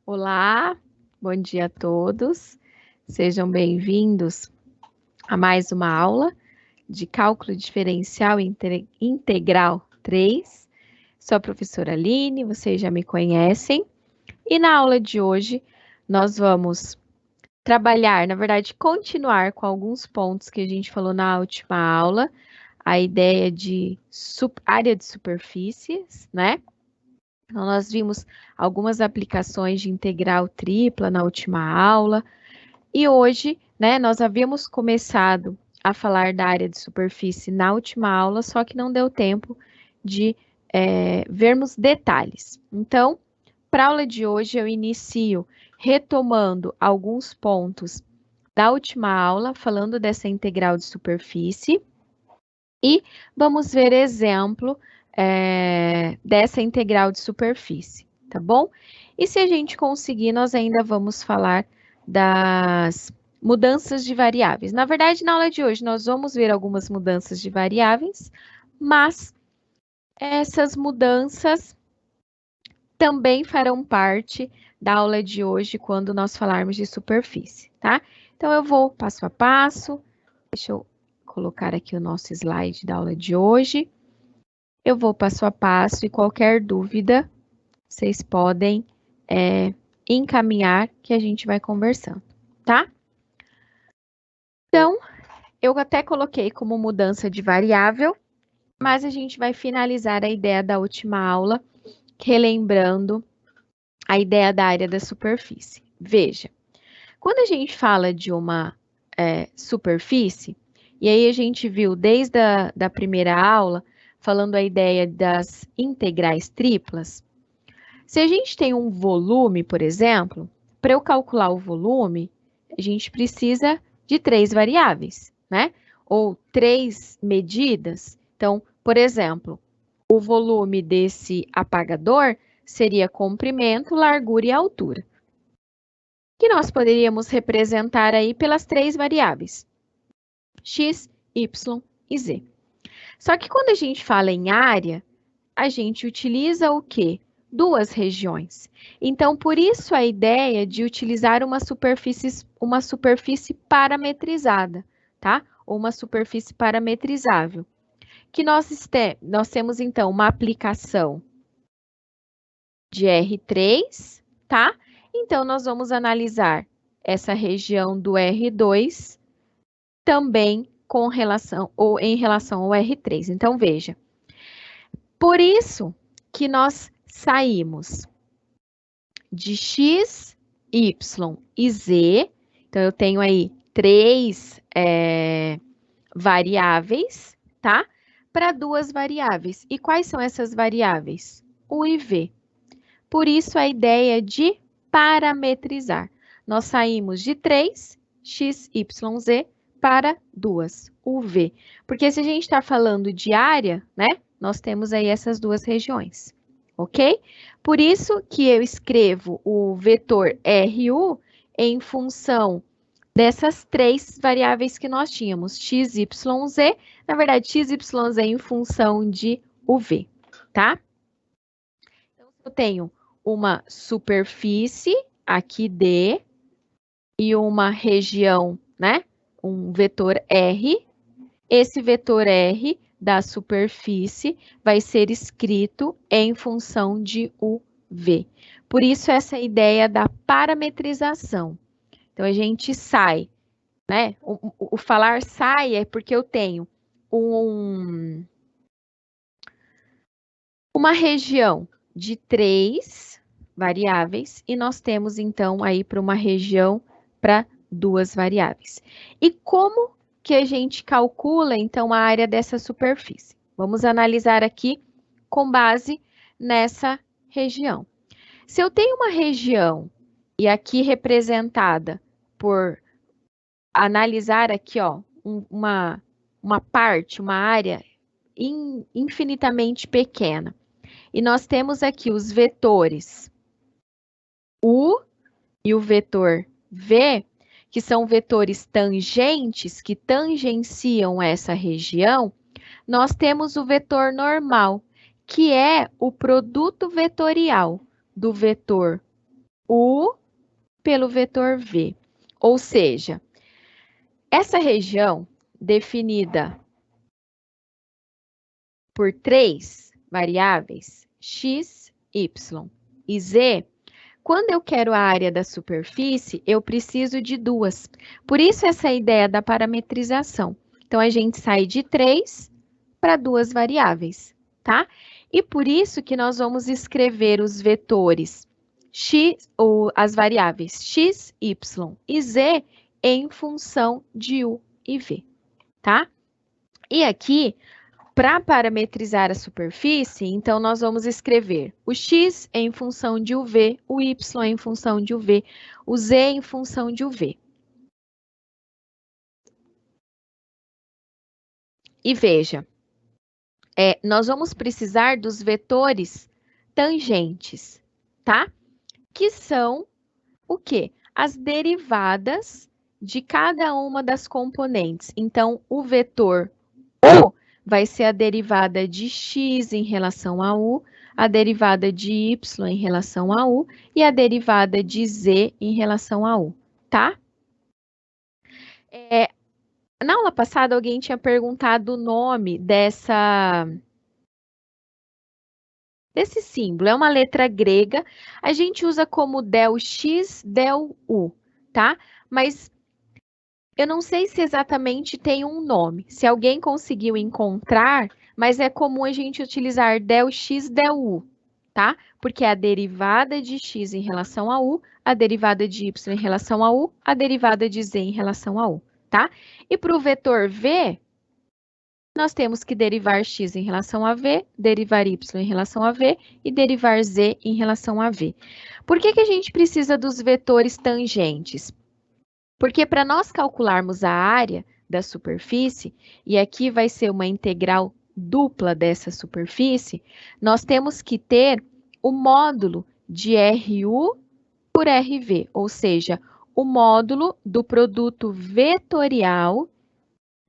Olá, bom dia a todos. Sejam bem-vindos a mais uma aula de Cálculo Diferencial Integral 3. Sou a professora Aline, vocês já me conhecem. E na aula de hoje, nós vamos trabalhar, na verdade, continuar com alguns pontos que a gente falou na última aula, a ideia de área de superfícies, né? Então, nós vimos algumas aplicações de integral tripla na última aula, e hoje, né, nós havíamos começado a falar da área de superfície na última aula, só que não deu tempo de vermos detalhes. Então, para a aula de hoje, eu inicio retomando alguns pontos da última aula, falando dessa integral de superfície, e vamos ver exemplo dessa integral de superfície, tá bom? E se a gente conseguir, nós ainda vamos falar das mudanças de variáveis. Na verdade, na aula de hoje, nós vamos ver algumas mudanças de variáveis, mas essas mudanças também farão parte da aula de hoje, quando nós falarmos de superfície, tá? Então, eu vou passo a passo. Deixa eu colocar aqui o nosso slide da aula de hoje. Eu vou passo a passo e qualquer dúvida, vocês podem encaminhar que a gente vai conversando, tá? Então, eu até coloquei como mudança de variável, mas a gente vai finalizar a ideia da última aula, relembrando a ideia da área da superfície. Veja, quando a gente fala de uma superfície, e aí a gente viu desde a primeira aula, falando a ideia das integrais triplas, se a gente tem um volume, por exemplo, para eu calcular o volume, a gente precisa de 3 variáveis, né? Ou 3 medidas. Então, por exemplo, o volume desse apagador seria comprimento, largura e altura, que nós poderíamos representar aí pelas 3 variáveis, x, y e z. Só que quando a gente fala em área, a gente utiliza o quê? 2 regiões. Então, por isso a ideia de utilizar uma superfície parametrizada, tá? Ou uma superfície parametrizável. Que nós temos, então, uma aplicação de R3, tá? Então, nós vamos analisar essa região do R2 também com relação ou em relação ao R3. Então, veja. Por isso que nós saímos de x, y e z. Então, eu tenho aí 3 variáveis, tá? Para 2 variáveis. E quais são essas variáveis? U e V. Por isso, a ideia de parametrizar. Nós saímos de 3, x, y, z, para 2, UV. Porque se a gente está falando de área, né? Nós temos aí essas 2 regiões, ok? Por isso que eu escrevo o vetor RU em função dessas 3 variáveis que nós tínhamos, x, y, z. Na verdade, x, y, z em função de UV, tá? Então, eu tenho uma superfície aqui D e uma região, né? Um vetor R. Esse vetor R da superfície vai ser escrito em função de UV. Por isso, essa ideia da parametrização. Então, a gente sai, né? O falar sai é porque eu tenho uma região de 3 variáveis e nós temos, então, aí para uma região para 2 variáveis. E como que a gente calcula, então, a área dessa superfície? Vamos analisar aqui com base nessa região. Se eu tenho uma região, e aqui representada por analisar aqui, ó, uma parte, uma área infinitamente pequena, e nós temos aqui os vetores U e o vetor V, que são vetores tangentes, que tangenciam essa região. Nós temos o vetor normal, que é o produto vetorial do vetor U pelo vetor V. Ou seja, essa região definida por 3 variáveis, x, y e z, quando eu quero a área da superfície, eu preciso de 2. Por isso essa ideia da parametrização. Então, a gente sai de 3 para 2 variáveis, tá? E por isso que nós vamos escrever os vetores x, ou as variáveis x, y e z em função de u e v, tá? E aqui, para parametrizar a superfície, então nós vamos escrever o x em função de uv, o y em função de uv, o z em função de uv. E veja, nós vamos precisar dos vetores tangentes, tá? Que são o quê? As derivadas de cada uma das componentes. Então, o vetor U vai ser a derivada de x em relação a u, a derivada de y em relação a u e a derivada de z em relação a u, tá? Na aula passada, alguém tinha perguntado o nome desse símbolo. É uma letra grega. A gente usa como del x, del u, tá? Mas eu não sei se exatamente tem um nome. Se alguém conseguiu encontrar, mas é comum a gente utilizar del x, del u, tá? Porque é a derivada de x em relação a u, a derivada de y em relação a u, a derivada de z em relação a u, tá? E para o vetor v, nós temos que derivar x em relação a v, derivar y em relação a v e derivar z em relação a v. Por que a gente precisa dos vetores tangentes? Porque para nós calcularmos a área da superfície, e aqui vai ser uma integral dupla dessa superfície, nós temos que ter o módulo de RU por RV, ou seja, o módulo do produto vetorial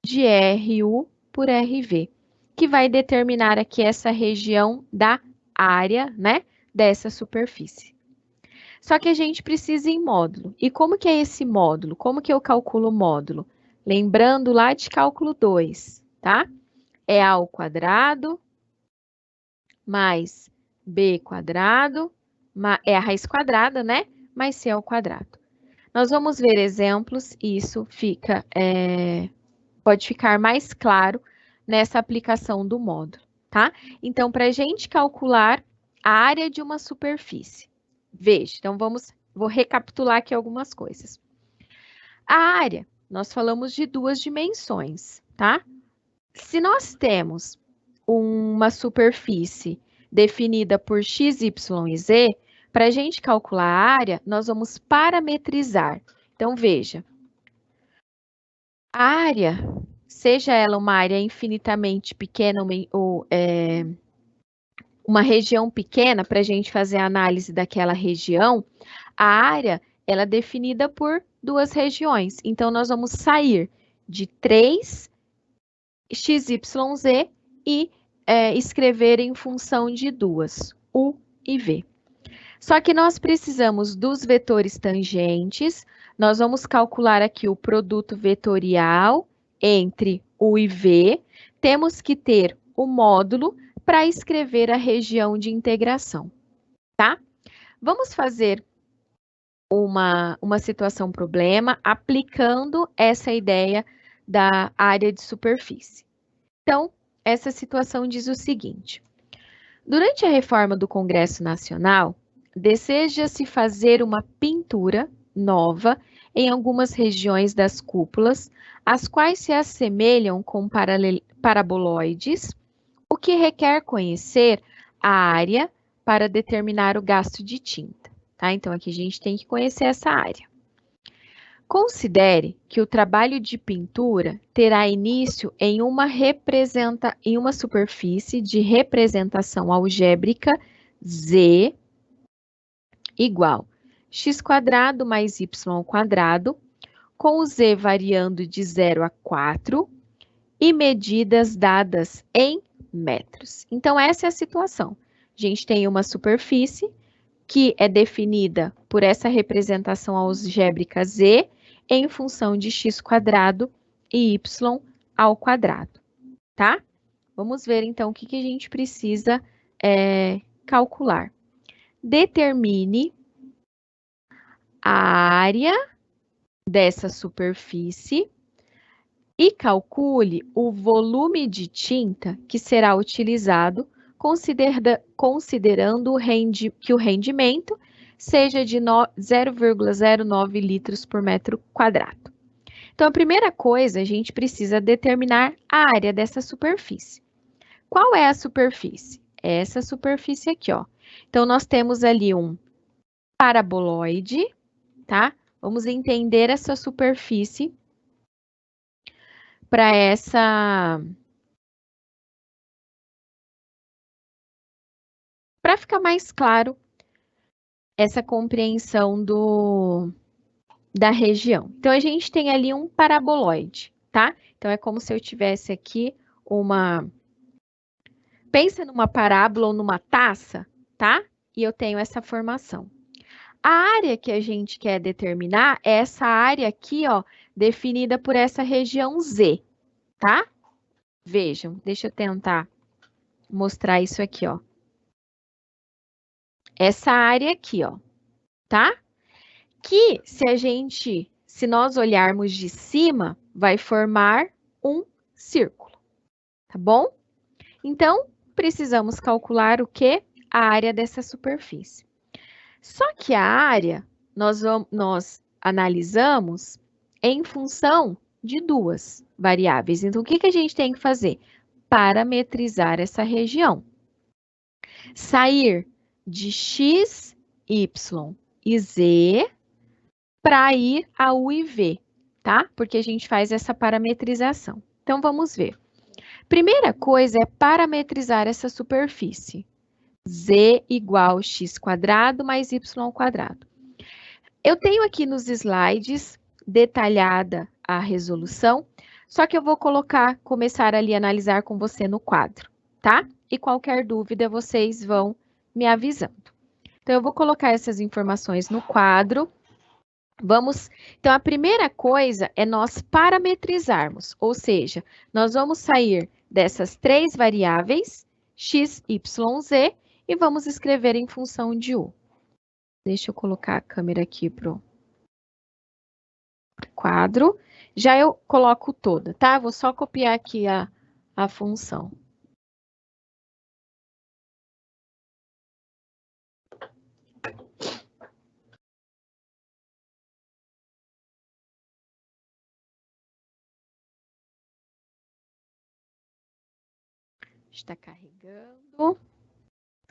de RU por RV, que vai determinar aqui essa região da área, né, dessa superfície. Só que a gente precisa em módulo. E como que é esse módulo? Como que eu calculo o módulo? Lembrando lá de cálculo 2, tá? É A ao quadrado mais B quadrado, é a raiz quadrada, né? Mais C ao quadrado. Nós vamos ver exemplos e isso pode ficar mais claro nessa aplicação do módulo, tá? Então, para a gente calcular a área de uma superfície, veja, então vou recapitular aqui algumas coisas. A área, nós falamos de 2 dimensões, tá? Se nós temos uma superfície definida por x, y e z, para a gente calcular a área, nós vamos parametrizar. Então, veja, a área, seja ela uma área infinitamente pequena ou uma região pequena, para a gente fazer a análise daquela região, a área ela é definida por 2 regiões. Então, nós vamos sair de 3 x, y, z e escrever em função de 2, u e v. Só que nós precisamos dos vetores tangentes, nós vamos calcular aqui o produto vetorial entre u e v, temos que ter o módulo para escrever a região de integração, tá? Vamos fazer uma situação problema aplicando essa ideia da área de superfície. Então, essa situação diz o seguinte: durante a reforma do Congresso Nacional, deseja-se fazer uma pintura nova em algumas regiões das cúpulas, as quais se assemelham com paraboloides, o que requer conhecer a área para determinar o gasto de tinta, tá? Então, aqui a gente tem que conhecer essa área. Considere que o trabalho de pintura terá início em uma superfície de representação algébrica Z igual x² mais y², com o z variando de 0 a 4 e medidas dadas em metros. Então, essa é a situação. A gente tem uma superfície que é definida por essa representação algébrica Z em função de x² e y², tá? Vamos ver, então, o que a gente precisa calcular. Determine a área dessa superfície e calcule o volume de tinta que será utilizado, considerando que o rendimento seja de 0,09 litros por metro quadrado. Então, a primeira coisa, a gente precisa determinar a área dessa superfície. Qual é a superfície? Essa superfície aqui, ó. Então, nós temos ali um paraboloide, tá? Vamos entender essa superfície para ficar mais claro essa compreensão da região. Então, a gente tem ali um paraboloide, tá? Então, é como se eu tivesse aqui pensa numa parábola ou numa taça, tá? E eu tenho essa formação. A área que a gente quer determinar é essa área aqui, ó, definida por essa região Z, tá? Vejam, deixa eu tentar mostrar isso aqui, ó. Essa área aqui, ó, tá? Que se nós olharmos de cima, vai formar um círculo, tá bom? Então, precisamos calcular o quê? A área dessa superfície. Só que a área nós analisamos em função de duas variáveis. Então, o que a gente tem que fazer? Parametrizar essa região. Sair de x, y e z para ir a u e v, tá? Porque a gente faz essa parametrização. Então, vamos ver. Primeira coisa é parametrizar essa superfície. Z igual x² mais y². Eu tenho aqui nos slides detalhada a resolução, só que eu vou começar ali a analisar com você no quadro, tá? E qualquer dúvida vocês vão me avisando. Então, eu vou colocar essas informações no quadro. Então, a primeira coisa é nós parametrizarmos, ou seja, nós vamos sair dessas três variáveis, x, y, z, e vamos escrever em função de u. Deixa eu colocar a câmera aqui para o quadro. Já eu coloco toda, tá? Vou só copiar aqui a função. Está carregando.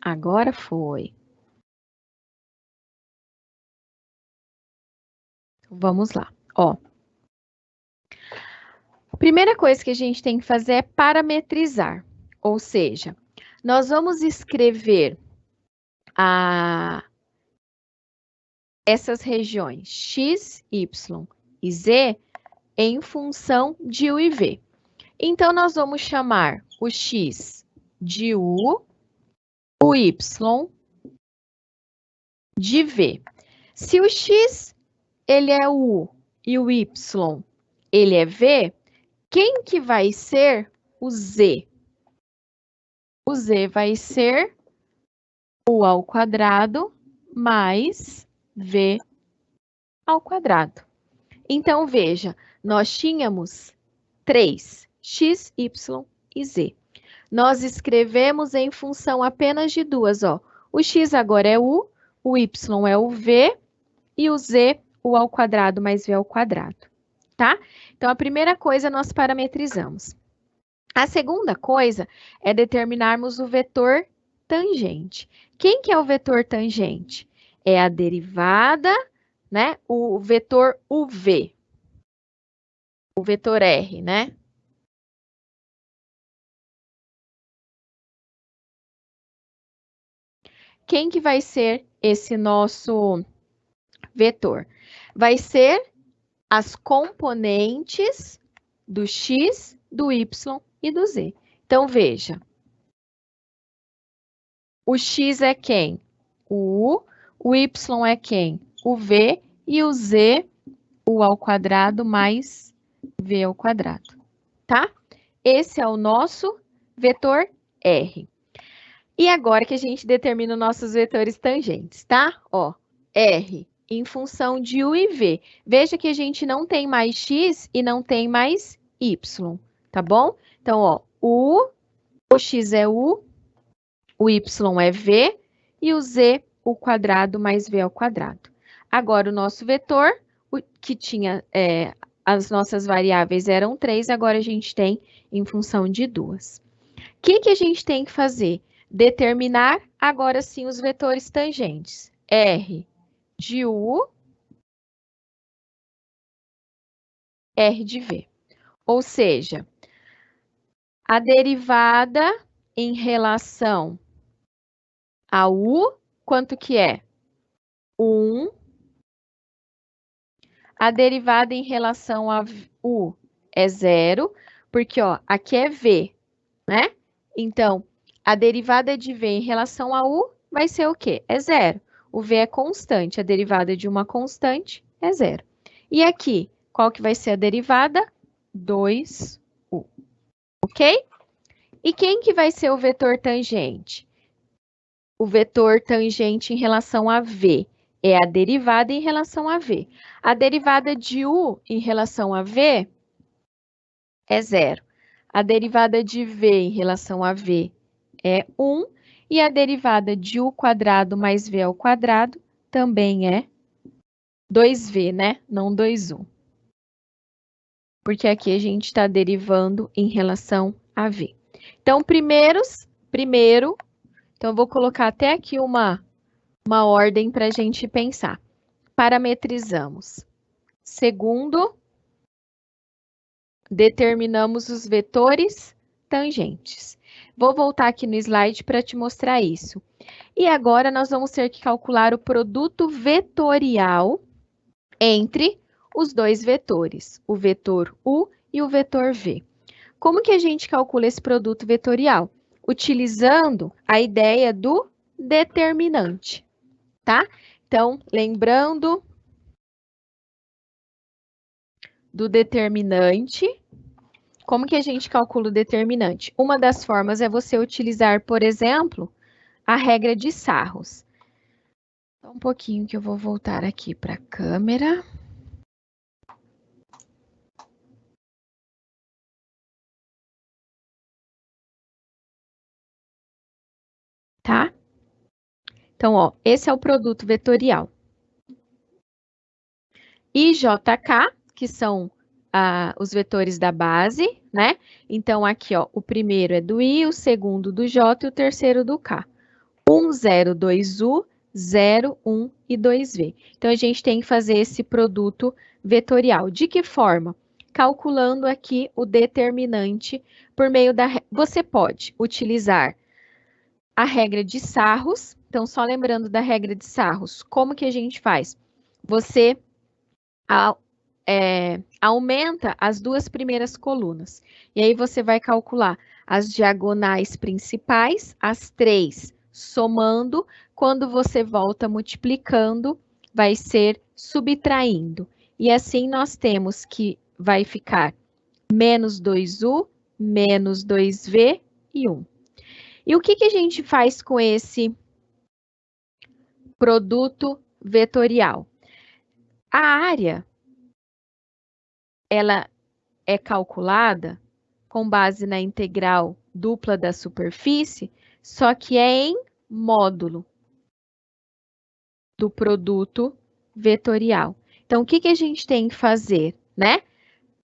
Agora foi. Então, vamos lá. Ó. A primeira coisa que a gente tem que fazer é parametrizar. Ou seja, nós vamos escrever essas regiões x, y e z em função de u e v. Então, nós vamos chamar o x de u, o y de v. Se o x ele é u e o y ele é v, quem que vai ser o z? O z vai ser u² mais v². Então, veja, nós tínhamos 3, x, y e z. Nós escrevemos em função apenas de duas, ó. O x agora é u, o y é o v e o z, u² mais v², tá? Então, a primeira coisa nós parametrizamos. A segunda coisa é determinarmos o vetor tangente. Quem que é o vetor tangente? É a derivada, né? O vetor UV. O vetor R, né? Quem que vai ser esse nosso vetor? Vai ser as componentes do x, do y e do z. Então, veja. O x é quem? O y é quem? o V, e o Z, U ao quadrado mais V ao quadrado, tá? Esse é o nosso vetor R. E agora que a gente determina os nossos vetores tangentes, tá? Ó, R em função de U e V. Veja que a gente não tem mais X e não tem mais Y, tá bom? Então, ó, o X é U, o Y é V e o Z, U quadrado mais V ao quadrado. Agora, o nosso vetor, que tinha, as nossas variáveis eram 3, agora a gente tem em função de 2. O que a gente tem que fazer? Determinar agora sim os vetores tangentes. R de U, R de V. Ou seja, a derivada em relação a U, quanto que é? 1. A derivada em relação a U é 0, porque ó, aqui é V, né? Então, a derivada de V em relação a U vai ser o quê? É 0. O V é constante, a derivada de uma constante é 0. E aqui, qual que vai ser a derivada? 2U, ok? E quem que vai ser o vetor tangente? O vetor tangente em relação a V é a derivada em relação a V. A derivada de U em relação a V é 0. A derivada de V em relação a V é 1. E a derivada de U quadrado mais V ao quadrado também é 2V, né? Não 2U. Porque aqui a gente está derivando em relação a V. Então, primeiro, então eu vou colocar até aqui uma ordem para a gente pensar. Parametrizamos. Segundo, determinamos os vetores tangentes. Vou voltar aqui no slide para te mostrar isso. E agora nós vamos ter que calcular o produto vetorial entre os dois vetores, o vetor U e o vetor V. Como que a gente calcula esse produto vetorial? Utilizando a ideia do determinante, tá? Então, lembrando do determinante, como que a gente calcula o determinante? Uma das formas é você utilizar, por exemplo, a regra de Sarros. Só um pouquinho que eu vou voltar aqui para a câmera. Tá? Então, ó, esse é o produto vetorial. I, J, K, que são os vetores da base, né? Então, aqui, ó, o primeiro é do I, o segundo do J e o terceiro do K. 1, 0, 2U, 0, 1 e 2V. Então, a gente tem que fazer esse produto vetorial. De que forma? Calculando aqui o determinante por meio da... Você pode utilizar a regra de Sarros. Então, só lembrando da regra de Sarros, como que a gente faz? Você aumenta as duas primeiras colunas. E aí você vai calcular as diagonais principais, as 3 somando. Quando você volta multiplicando, vai ser subtraindo. E assim nós temos que vai ficar menos 2U, menos 2V e 1. E o que a gente faz com esse produto vetorial? A área, ela é calculada com base na integral dupla da superfície, só que é em módulo do produto vetorial. Então, o que a gente tem que fazer, né?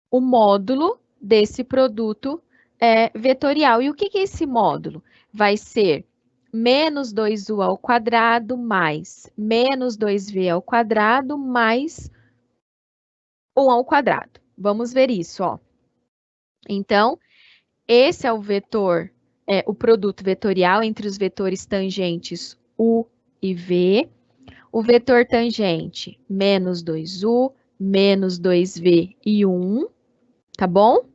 O módulo desse produto vetorial. E o que é esse módulo? Vai ser menos 2u ao quadrado mais menos 2v ao quadrado mais 1 ao quadrado. Vamos ver isso, ó. Então, esse é o vetor, o produto vetorial entre os vetores tangentes U e V. O vetor tangente, menos 2U, menos 2V e 1, tá bom?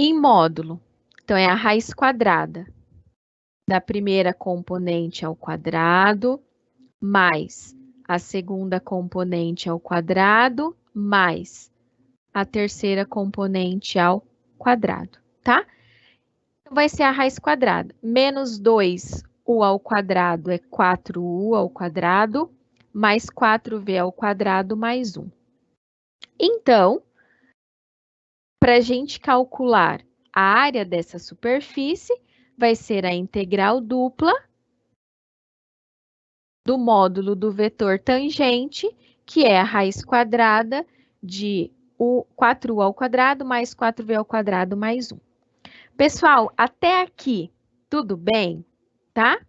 Em módulo, então é a raiz quadrada da primeira componente ao quadrado, mais a segunda componente ao quadrado, mais a terceira componente ao quadrado, tá? Então, vai ser a raiz quadrada. Menos 2u ao quadrado é 4u ao quadrado, mais 4v ao quadrado, mais 1. Então, para a gente calcular a área dessa superfície, vai ser a integral dupla do módulo do vetor tangente, que é a raiz quadrada de 4u ao quadrado mais 4v ao quadrado mais 1. Pessoal, até aqui, tudo bem? Tá?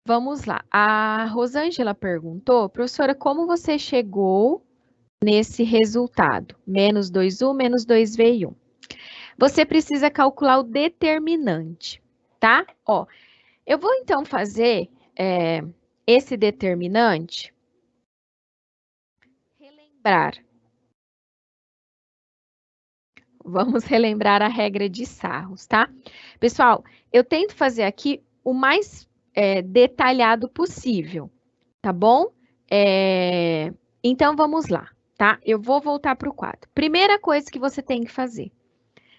Vamos lá. A Rosângela perguntou, professora, como você chegou nesse resultado? Menos 2u, menos 2v e 1. Você precisa calcular o determinante, tá? Ó, eu vou então fazer esse determinante. Relembrar. Vamos relembrar a regra de Sarros, tá? Pessoal, eu tento fazer aqui o mais detalhado possível, tá bom? Então, vamos lá, tá? Eu vou voltar para o quadro. Primeira coisa que você tem que fazer.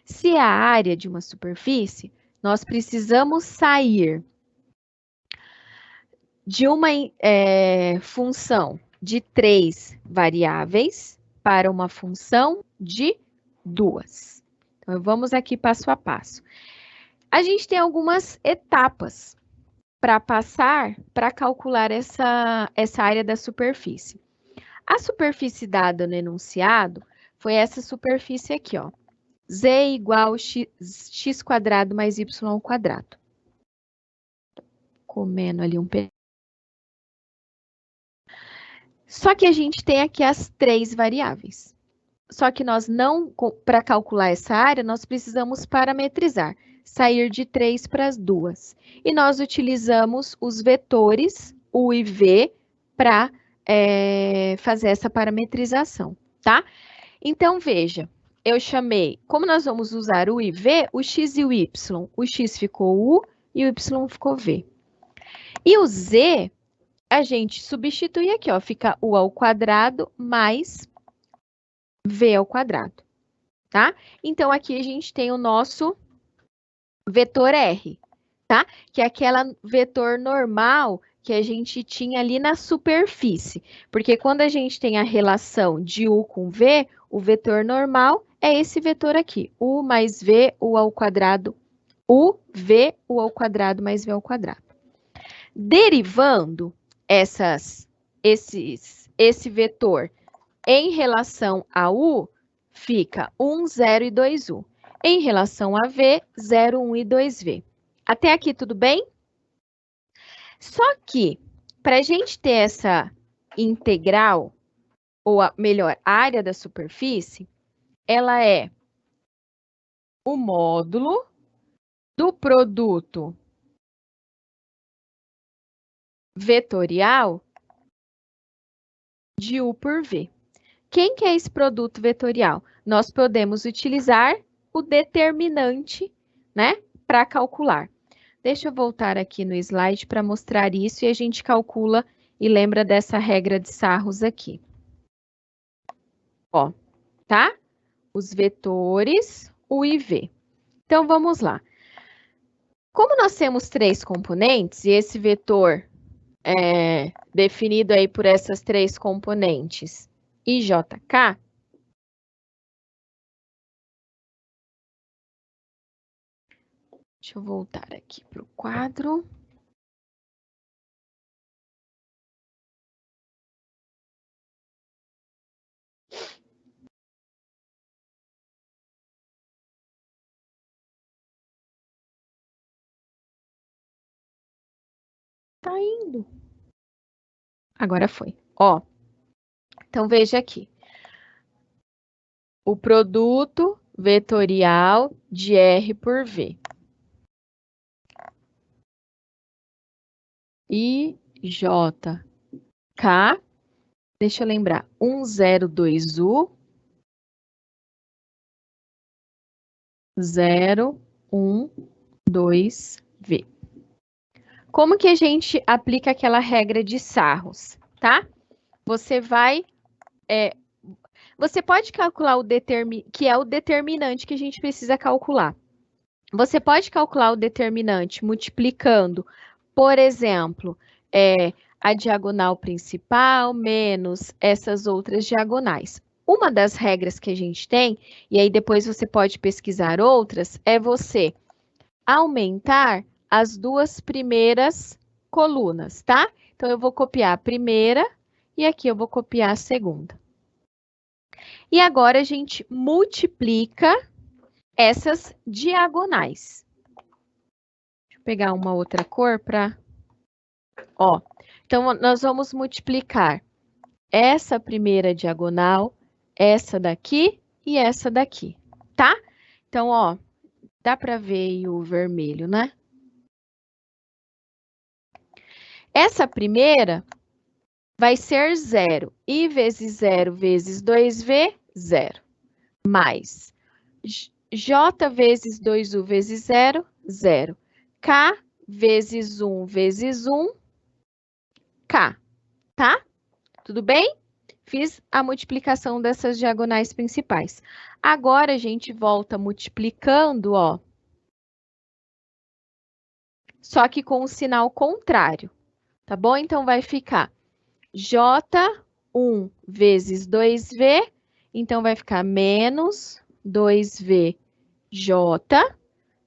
Se é a área de uma superfície, nós precisamos sair de uma função de 3 variáveis para uma função de 2. Então, vamos aqui passo a passo. A gente tem algumas etapas para passar para calcular essa área da superfície. A superfície dada no enunciado foi essa superfície aqui, ó. Z igual x quadrado mais y ao quadrado. Comendo ali um pedaço. Só que a gente tem aqui as 3 variáveis. Só que nós não, para calcular essa área, nós precisamos parametrizar, sair de 3 para as 2. E nós utilizamos os vetores U e V para fazer essa parametrização, tá? Então, veja, eu chamei, como nós vamos usar U e V, o x e o y. O x ficou U e o y ficou V. E o Z, a gente substitui aqui, ó, fica U ao quadrado mais V ao quadrado, tá? Então, aqui a gente tem o nosso vetor R, tá? Que é aquela vetor normal que a gente tinha ali na superfície. Porque quando a gente tem a relação de U com V, o vetor normal é esse vetor aqui. U mais V, U ao quadrado, U, V, U ao quadrado mais V ao quadrado. Derivando esse vetor em relação a U, fica 1, 0 e 2U. Em relação a V, 0, 1 e 2V. Até aqui tudo bem? Só que, para a gente ter essa integral, ou melhor, área da superfície, ela é o módulo do produto vetorial de U por V. Quem que é esse produto vetorial? Nós podemos utilizar o determinante, né, para calcular. Deixa eu voltar aqui no slide para mostrar isso e a gente calcula e lembra dessa regra de Sarros aqui. Ó, tá? Os vetores U e V. Então, vamos lá. Como nós temos 3 componentes e esse vetor é definido aí por essas 3 componentes IJK, deixa eu voltar aqui para o quadro. Tá indo. Agora foi. Ó, então veja aqui. O produto vetorial de R por V. IJK, deixa eu lembrar, 102U, 0, 1, 2V. Como que a gente aplica aquela regra de Sarros, tá? Você vai... você pode calcular o que é o determinante que a gente precisa calcular. Você pode calcular o determinante multiplicando, por exemplo, a diagonal principal menos essas outras diagonais. Uma das regras que a gente tem, e aí depois você pode pesquisar outras, é você aumentar as duas primeiras colunas, tá? Então, eu vou copiar a primeira e aqui eu vou copiar a segunda. E agora a gente multiplica essas diagonais. Deixa eu pegar uma outra cor para... Ó, então, nós vamos multiplicar essa primeira diagonal, essa daqui e essa daqui, tá? Então, ó, dá para ver o vermelho, né? Essa primeira vai ser 0. I vezes 0 vezes 2V, 0. Mais J vezes 2U vezes 0, 0. K vezes 1 vezes 1, K. Tá? Tudo bem? Fiz a multiplicação dessas diagonais principais. Agora, a gente volta multiplicando, ó. Só que com o sinal contrário. Tá bom? Então, vai ficar J1 vezes 2V, então vai ficar menos 2VJ,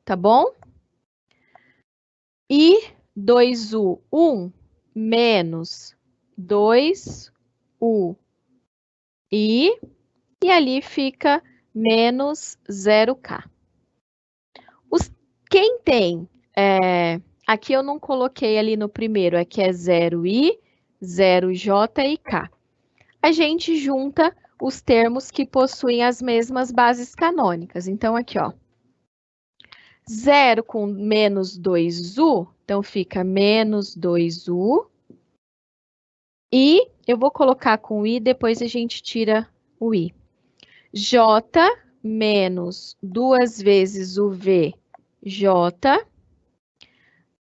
tá bom? E 2U, 1, menos 2UI, e ali fica menos 0K. Quem tem, aqui eu não coloquei ali no primeiro, aqui é 0I, 0J e K. A gente junta os termos que possuem as mesmas bases canônicas. Então, aqui, ó. 0 com menos 2U, então fica menos 2U. E eu vou colocar com I, depois a gente tira o I. J menos 2 vezes o V, J,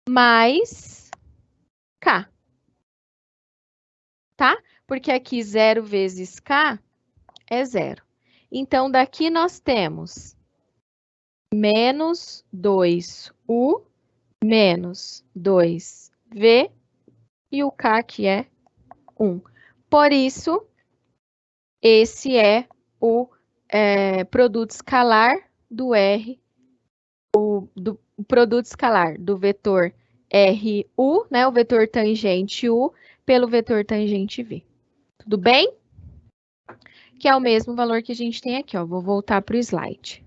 mais K. Tá? Porque aqui 0 vezes K é 0. Então, daqui nós temos menos 2U, menos 2V, e o K aqui é 1. Por isso, esse é o produto escalar do R, o produto escalar do vetor RU, né, o vetor tangente U, pelo vetor tangente V. Tudo bem? Que é o mesmo valor que a gente tem aqui, ó. Vou voltar para o slide.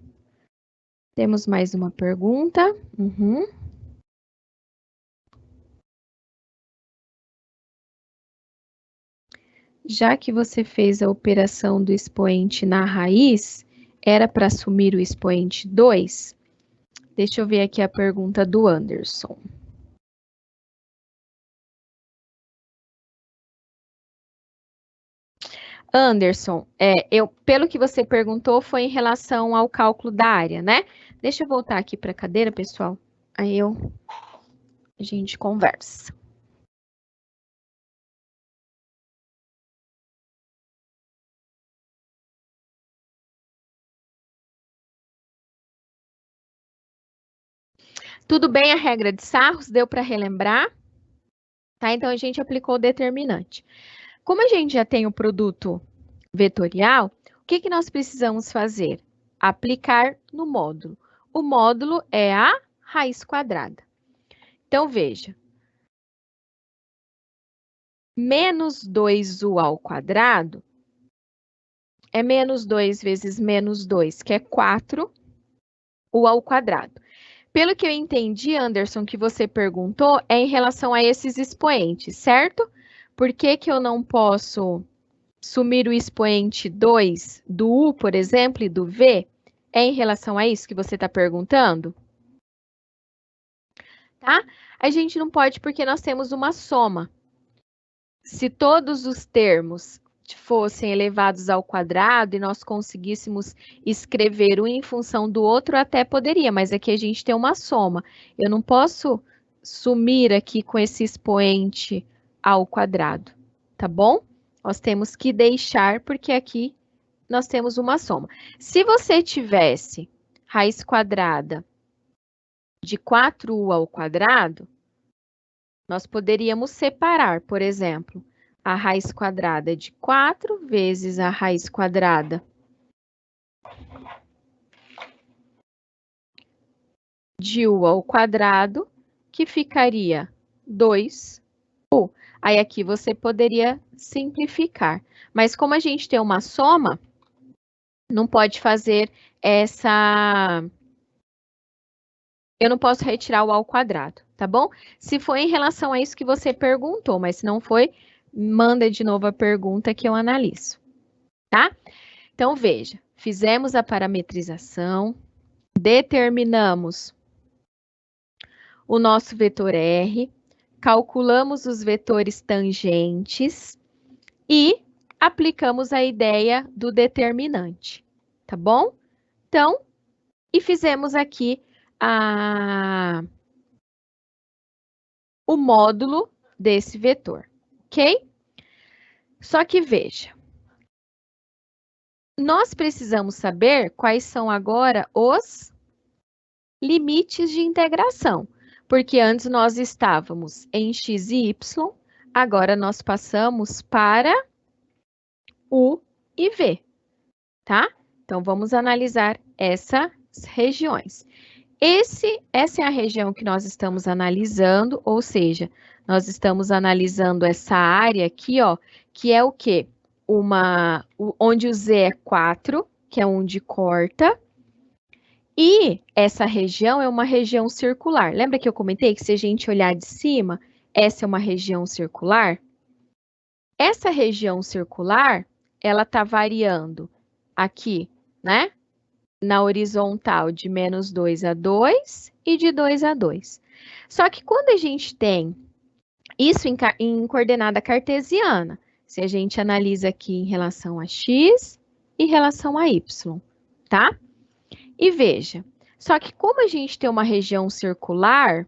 Temos mais uma pergunta. Uhum. Já que você fez a operação do expoente na raiz, era para assumir o expoente 2? Deixa eu ver aqui a pergunta do Anderson. Anderson, pelo que você perguntou, foi em relação ao cálculo da área, né? Deixa eu voltar aqui para a cadeira, pessoal. Aí a gente conversa. Tudo bem a regra de Sarros? Deu para relembrar? Tá? Então, a gente aplicou o determinante. Como a gente já tem o produto vetorial, o que nós precisamos fazer? Aplicar no módulo. O módulo é a raiz quadrada. Então, veja. Menos 2u ao quadrado é menos 2 vezes menos 2, que é 4u ao quadrado. Pelo que eu entendi, Anderson, que você perguntou, é em relação a esses expoentes, certo? Por que eu não posso sumir o expoente 2 do U, por exemplo, e do V? É em relação a isso que você está perguntando? Tá? A gente não pode porque nós temos uma soma. Se todos os termos fossem elevados ao quadrado e nós conseguíssemos escrever um em função do outro, até poderia, mas aqui a gente tem uma soma. Eu não posso sumir aqui com esse expoente ao quadrado, tá bom? Nós temos que deixar, porque aqui nós temos uma soma. Se você tivesse raiz quadrada de 4u ao quadrado, nós poderíamos separar, por exemplo, a raiz quadrada de 4 vezes a raiz quadrada de u ao quadrado, que ficaria 2u. Aí aqui você poderia simplificar. Mas como a gente tem uma soma, não pode fazer essa... Eu não posso retirar o ao quadrado, tá bom? Se foi em relação a isso que você perguntou, mas se não foi, manda de novo a pergunta que eu analiso, tá? Então, veja, fizemos a parametrização, determinamos o nosso vetor R, calculamos os vetores tangentes e aplicamos a ideia do determinante, tá bom? Então, e fizemos aqui o módulo desse vetor, ok? Só que veja, nós precisamos saber quais são agora os limites de integração, porque antes nós estávamos em x e y, agora nós passamos para u e v, tá? Então, vamos analisar essas regiões. Essa é a região que nós estamos analisando, ou seja, nós estamos analisando essa área aqui, ó, que é o quê? Onde o z é 4, que é onde corta, e essa região é uma região circular. Lembra que eu comentei que se a gente olhar de cima, essa é uma região circular? Essa região circular, ela está variando aqui, né? Na horizontal de menos 2 a 2 e de 2 a 2. Só que quando a gente tem isso em coordenada cartesiana, se a gente analisa aqui em relação a x e em relação a y, tá? E veja, só que como a gente tem uma região circular,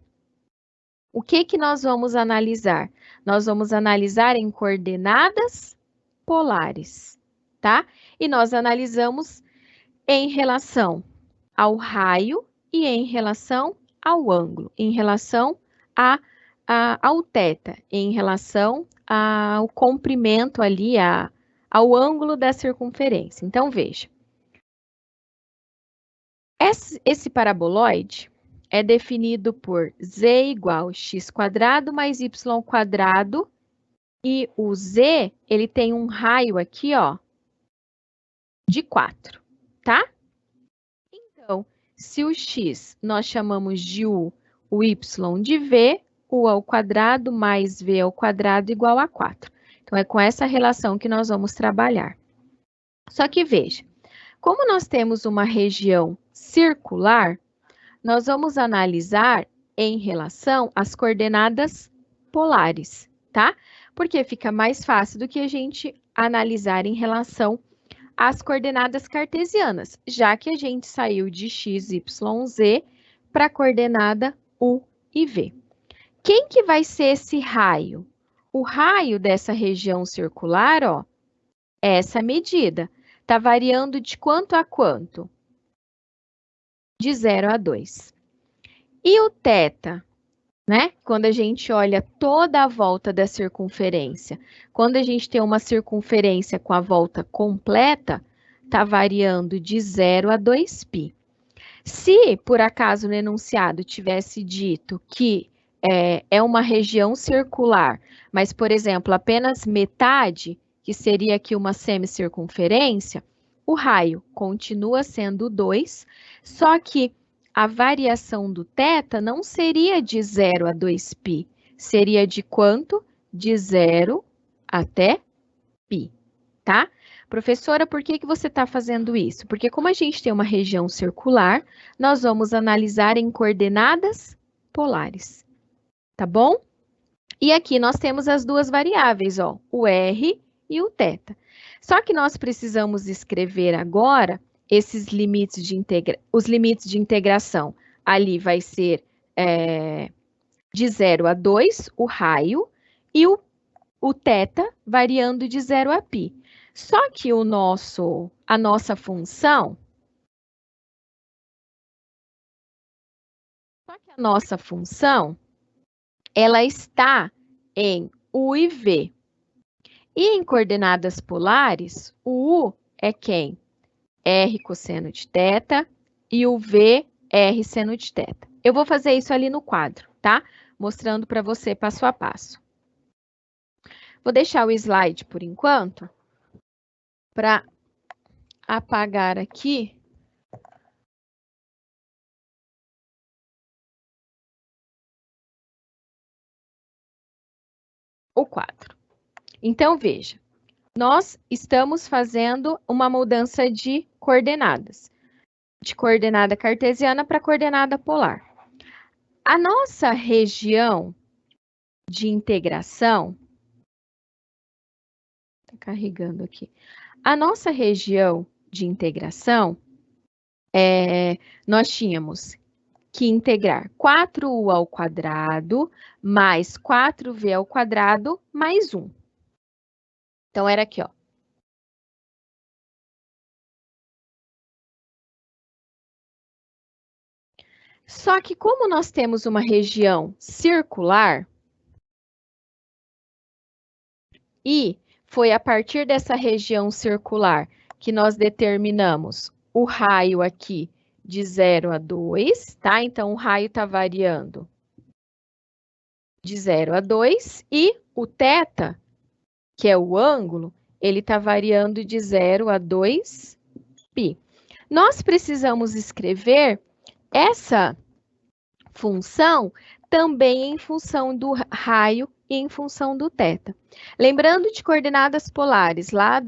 o que nós vamos analisar? Nós vamos analisar em coordenadas polares, tá? E nós analisamos em relação ao raio e em relação ao ângulo, em relação ao θ, em relação ao comprimento ali, ao ângulo da circunferência. Então, veja. Esse paraboloide é definido por z igual x² mais y², e o z, ele tem um raio aqui, ó, de 4, tá? Então, se o x nós chamamos de u, o y de v, u ao quadrado mais v ao quadrado igual a 4. Então, é com essa relação que nós vamos trabalhar. Só que veja, como nós temos uma região circular, nós vamos analisar em relação às coordenadas polares, tá? Porque fica mais fácil do que a gente analisar em relação às coordenadas cartesianas, já que a gente saiu de x, y, z para a coordenada u e v. Quem que vai ser esse raio? O raio dessa região circular, ó, é essa medida. Está variando de quanto a quanto? De 0 a 2. E o θ, né? Quando a gente olha toda a volta da circunferência, quando a gente tem uma circunferência com a volta completa, está variando de 0 a 2π. Se, por acaso, no enunciado tivesse dito que é uma região circular, mas, por exemplo, apenas metade, que seria aqui uma semicircunferência, o raio continua sendo 2, só que a variação do θ não seria de 0 a 2π, seria de quanto? De 0 até π, tá? Professora, por que você está fazendo isso? Porque como a gente tem uma região circular, nós vamos analisar em coordenadas polares, tá bom? E aqui nós temos as duas variáveis, ó, o r e o θ. Só que nós precisamos escrever agora esses limites os limites de integração. Ali vai ser de 0 a 2, o raio, e o θ variando de 0 a π. Só que a nossa função, ela está em U e V. E em coordenadas polares, o U é quem? R cosseno de θ e o V, R seno de θ. Eu vou fazer isso ali no quadro, tá? Mostrando para você passo a passo. Vou deixar o slide por enquanto para apagar aqui. O quadro. Então, veja, nós estamos fazendo uma mudança de coordenadas, de coordenada cartesiana para coordenada polar. A nossa região de integração, está carregando aqui, a nossa região de integração, nós tínhamos que integrar 4u ao quadrado mais 4v ao quadrado mais 1. Então, era aqui, ó. Só que como nós temos uma região circular, e foi a partir dessa região circular que nós determinamos o raio aqui de 0 a 2, tá? Então, o raio está variando de 0 a 2 e o θ, que é o ângulo, ele está variando de 0 a 2π. Nós precisamos escrever essa função também em função do raio e em função do θ. Lembrando de coordenadas polares, lá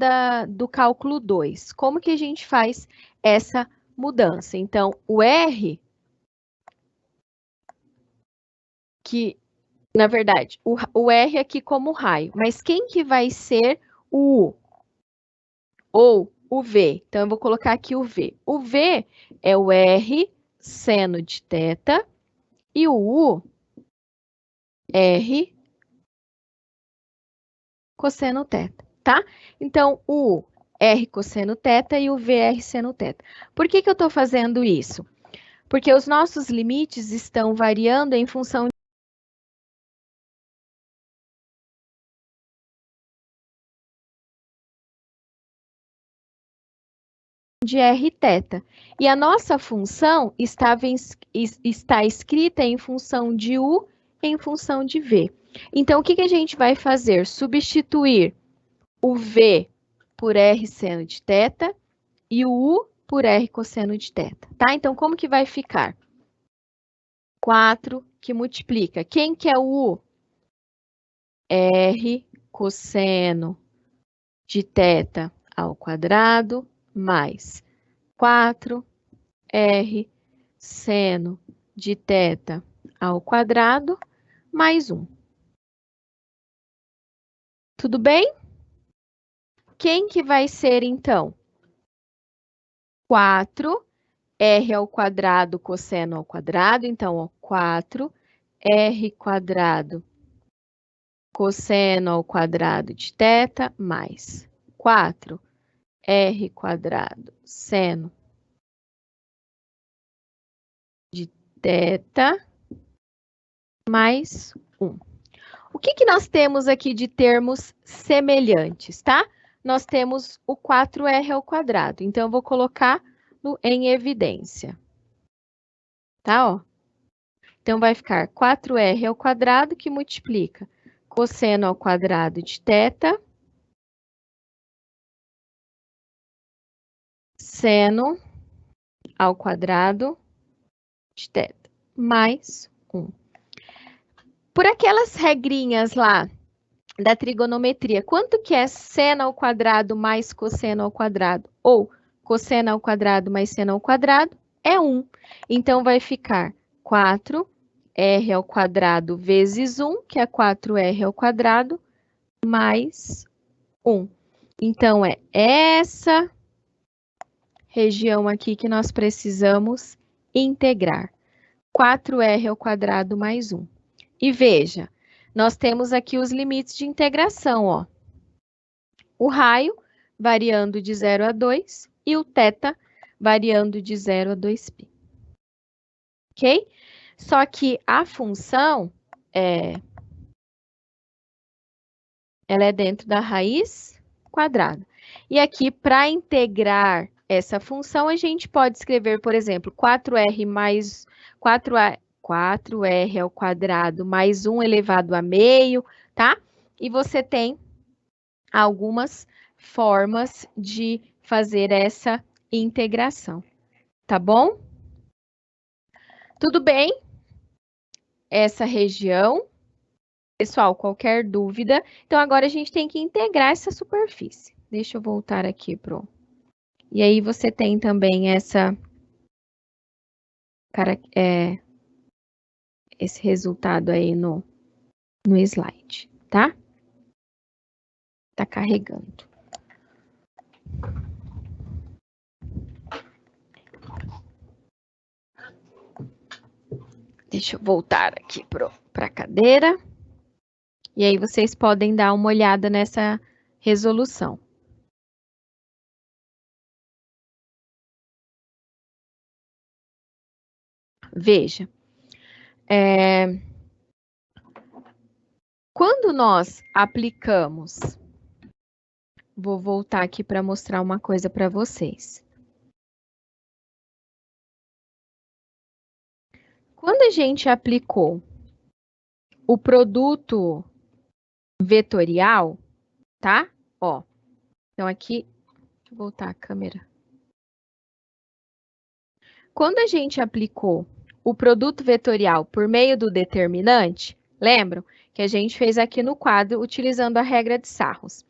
do cálculo 2, como que a gente faz essa mudança? Então, o R, que, na verdade, o R aqui como raio, mas quem que vai ser o U? Ou o V? Então, eu vou colocar aqui o V. O V é o R seno de θ e o U, R cosseno θ, tá? Então, o R cosseno θ e o VR seno θ. Por que eu estou fazendo isso? Porque os nossos limites estão variando em função de R θ. E a nossa função está escrita em função de U em função de V. Então, o que a gente vai fazer? Substituir o V por R seno de θ e o U por R cosseno de θ, tá? Então, como que vai ficar? 4 que multiplica. Quem que é o U? R cosseno de θ ao quadrado mais 4R seno de θ ao quadrado mais 1. Tudo bem? Quem que vai ser, então? 4R ao quadrado cosseno ao quadrado. Então, ó, 4R quadrado cosseno ao quadrado de θ mais 4R quadrado seno de θ mais 1. O que nós temos aqui de termos semelhantes, tá? Nós temos o 4R ao quadrado. Então, eu vou colocar em evidência. Tá, ó? Então, vai ficar 4R ao quadrado que multiplica cosseno ao quadrado de θ, seno ao quadrado de θ, mais 1. Por aquelas regrinhas lá da trigonometria, quanto que é seno ao quadrado mais cosseno ao quadrado? Ou cosseno ao quadrado mais seno ao quadrado? É 1. Então, vai ficar 4R ao quadrado vezes 1, que é 4R ao quadrado, mais 1. Então, é essa região aqui que nós precisamos integrar. 4r ao quadrado mais 1. E veja, nós temos aqui os limites de integração, ó. O raio variando de 0 a 2 e o θ variando de 0 a 2π. Ok? Só que a função ela é dentro da raiz quadrada. E aqui, para integrar essa função, a gente pode escrever, por exemplo, 4r mais 4r ao quadrado mais 1 elevado a meio, tá? E você tem algumas formas de fazer essa integração, tá bom? Tudo bem? Essa região. Pessoal, qualquer dúvida? Então, agora a gente tem que integrar essa superfície. Deixa eu voltar aqui pro... E aí você tem também esse resultado aí no slide, tá? Tá carregando. Deixa eu voltar aqui para a cadeira. E aí vocês podem dar uma olhada nessa resolução. Veja. Quando nós aplicamos... Vou voltar aqui para mostrar uma coisa para vocês. Quando a gente aplicou o produto vetorial, tá? Ó, então aqui, deixa eu voltar a câmera. Quando a gente aplicou o produto vetorial por meio do determinante, lembram que a gente fez aqui no quadro utilizando a regra de Sarros.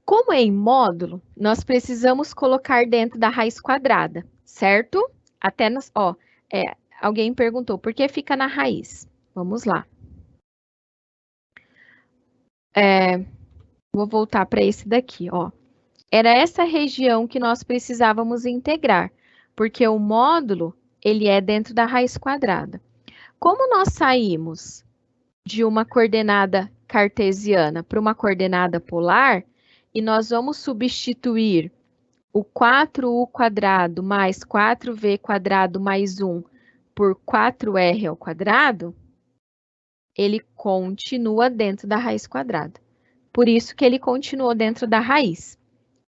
Como é em módulo, nós precisamos colocar dentro da raiz quadrada, certo? Até nos, ó, alguém perguntou, por que fica na raiz? Vamos lá. Vou voltar para esse daqui, ó. Era essa região que nós precisávamos integrar, porque o módulo, ele é dentro da raiz quadrada. Como nós saímos de uma coordenada cartesiana para uma coordenada polar, e nós vamos substituir o 4u² mais 4v² mais 1 por 4r ao quadrado, ele continua dentro da raiz quadrada. Por isso que ele continuou dentro da raiz,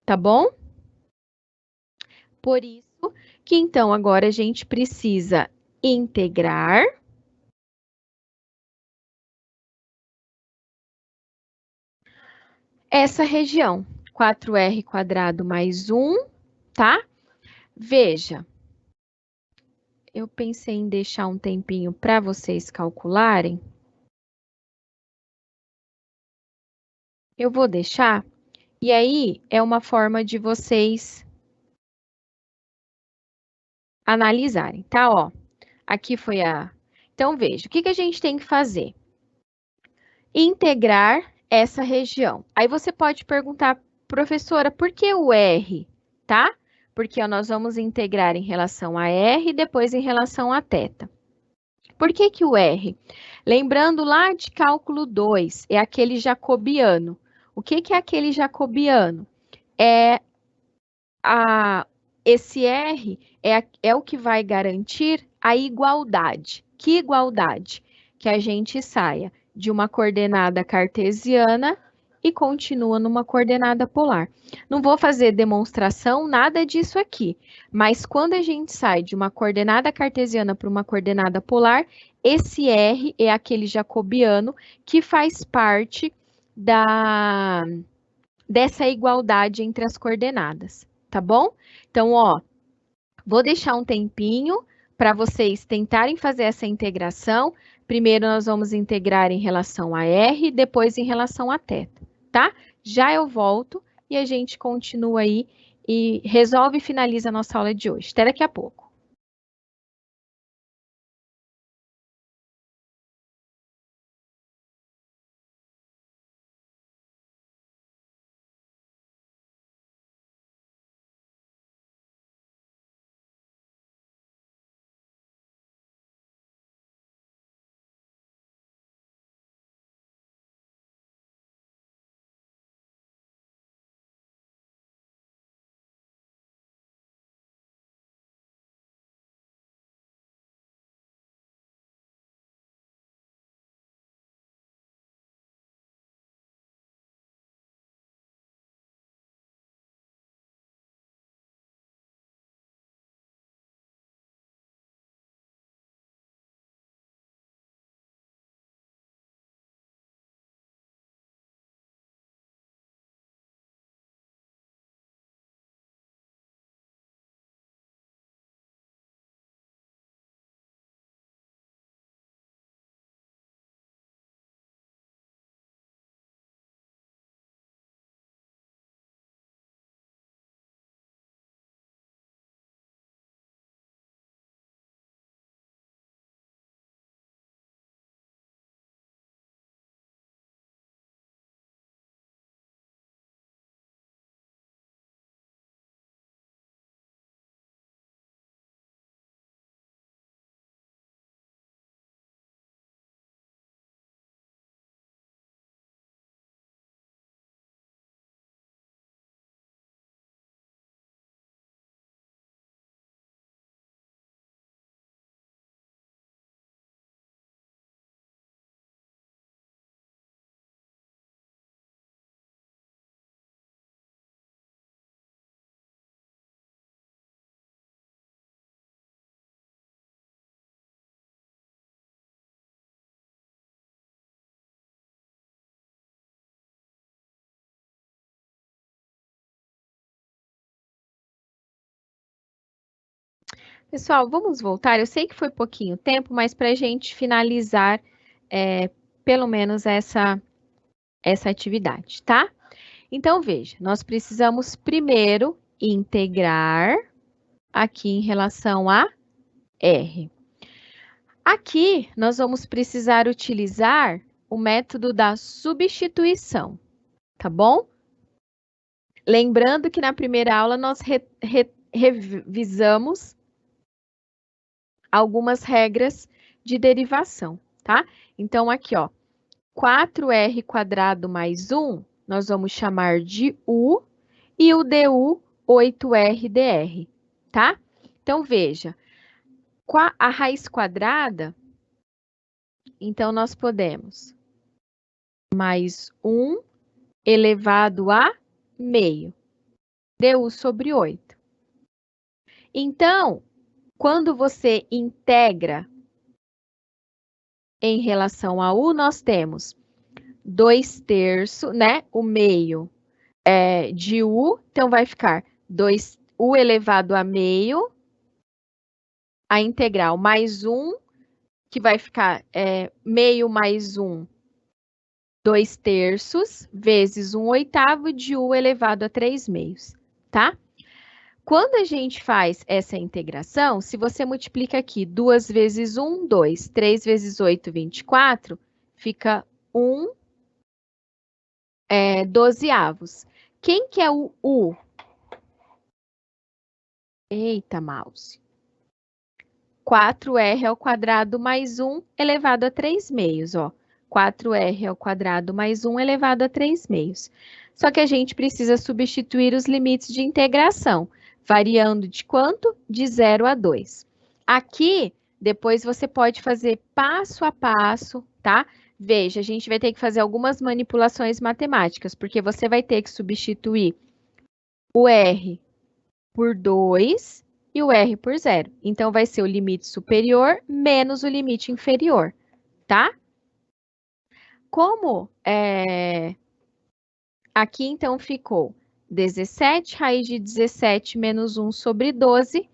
tá bom? Por isso que, então, agora a gente precisa integrar essa região, 4r² mais 1, tá? Veja, eu pensei em deixar um tempinho para vocês calcularem. Eu vou deixar, e aí é uma forma de vocês analisarem, tá? Ó, aqui foi a... Então, veja, o que a gente tem que fazer? Integrar essa região. Aí você pode perguntar, professora, por que o R, tá? Porque ó, nós vamos integrar em relação a R e depois em relação a θ. Por que que o R? Lembrando lá de cálculo 2, é aquele jacobiano. O que que é aquele jacobiano? Esse R é o que vai garantir a igualdade. Que igualdade? Que a gente saia de uma coordenada cartesiana e continua numa coordenada polar. Não vou fazer demonstração, nada disso aqui, mas quando a gente sai de uma coordenada cartesiana para uma coordenada polar, esse R é aquele jacobiano que faz parte dessa igualdade entre as coordenadas, tá bom? Então, ó, vou deixar um tempinho para vocês tentarem fazer essa integração. Primeiro, nós vamos integrar em relação a R, depois em relação a θ, tá? Já eu volto e a gente continua aí e resolve e finaliza a nossa aula de hoje. Até daqui a pouco. Pessoal, vamos voltar. Eu sei que foi pouquinho tempo, mas para a gente finalizar pelo menos essa atividade, tá? Então, veja, nós precisamos primeiro integrar aqui em relação a R. Aqui, nós vamos precisar utilizar o método da substituição, tá bom? Lembrando que na primeira aula nós revisamos algumas regras de derivação, tá? Então, aqui, ó, 4r² mais 1, nós vamos chamar de U, e o du, 8r/dr, tá? Então, veja, a raiz quadrada, então, nós podemos mais 1 elevado a meio, du sobre 8. Então, quando você integra em relação a U, nós temos 2/3, né? O meio de U, então vai ficar 2U elevado a meio, a integral mais 1, que vai ficar meio mais 1, 2/3, vezes 1/8 de U elevado a 3/2, tá? Quando a gente faz essa integração, se você multiplica aqui 2 vezes 1, 2, 3 vezes 8, 24, fica 1 dozeavos. Quem que é o U? Eita, mouse. 4r² mais 1 elevado a 3/2, ó. 4r² mais 1 elevado a 3/2. Só que a gente precisa substituir os limites de integração, variando de quanto? De 0 a 2. Aqui, depois você pode fazer passo a passo, tá? Veja, a gente vai ter que fazer algumas manipulações matemáticas, porque você vai ter que substituir o r por 2 e o r por 0. Então, vai ser o limite superior menos o limite inferior, tá? Como aqui, então, ficou 17 raiz de 17 menos 1 sobre 12,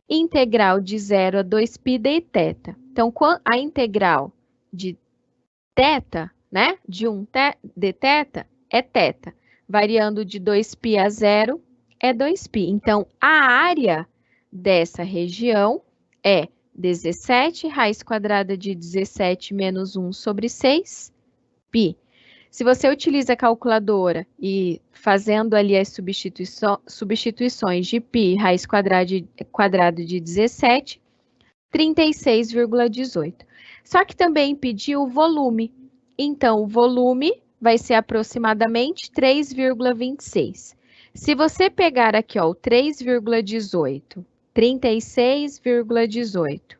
integral de 0 a 2π dθ. Então, a integral de θ, né, de 1 dθ é θ, variando de 2π a 0 é 2π. Então, a área dessa região é 17 raiz quadrada de 17 menos 1 sobre 6 π. Se você utiliza a calculadora e fazendo ali as substituições de π raiz quadrada de 17, 36,18. Só que também pediu o volume. Então, o volume vai ser aproximadamente 3,26. Se você pegar aqui, ó, o 3,18, 36,18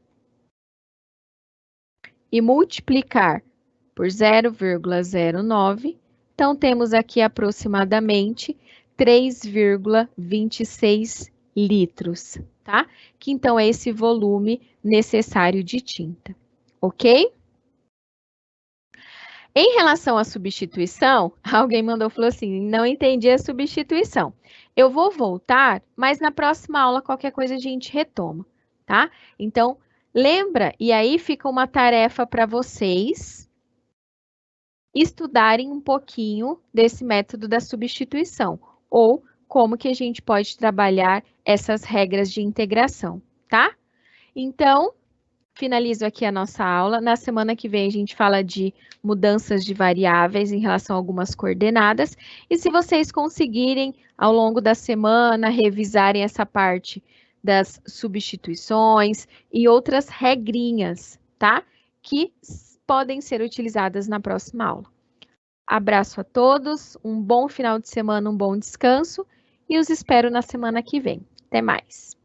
e multiplicar por 0,09, então temos aqui aproximadamente 3,26 litros, tá? Que então é esse volume necessário de tinta, ok? Em relação à substituição, alguém falou assim, não entendi a substituição. Eu vou voltar, mas na próxima aula, qualquer coisa a gente retoma, tá? Então, lembra, e aí fica uma tarefa para vocês estudarem um pouquinho desse método da substituição, ou como que a gente pode trabalhar essas regras de integração, tá? Então, finalizo aqui a nossa aula. Na semana que vem, a gente fala de mudanças de variáveis em relação a algumas coordenadas. E se vocês conseguirem, ao longo da semana, revisarem essa parte das substituições e outras regrinhas, tá? Que podem ser utilizadas na próxima aula. Abraço a todos, um bom final de semana, um bom descanso e os espero na semana que vem. Até mais!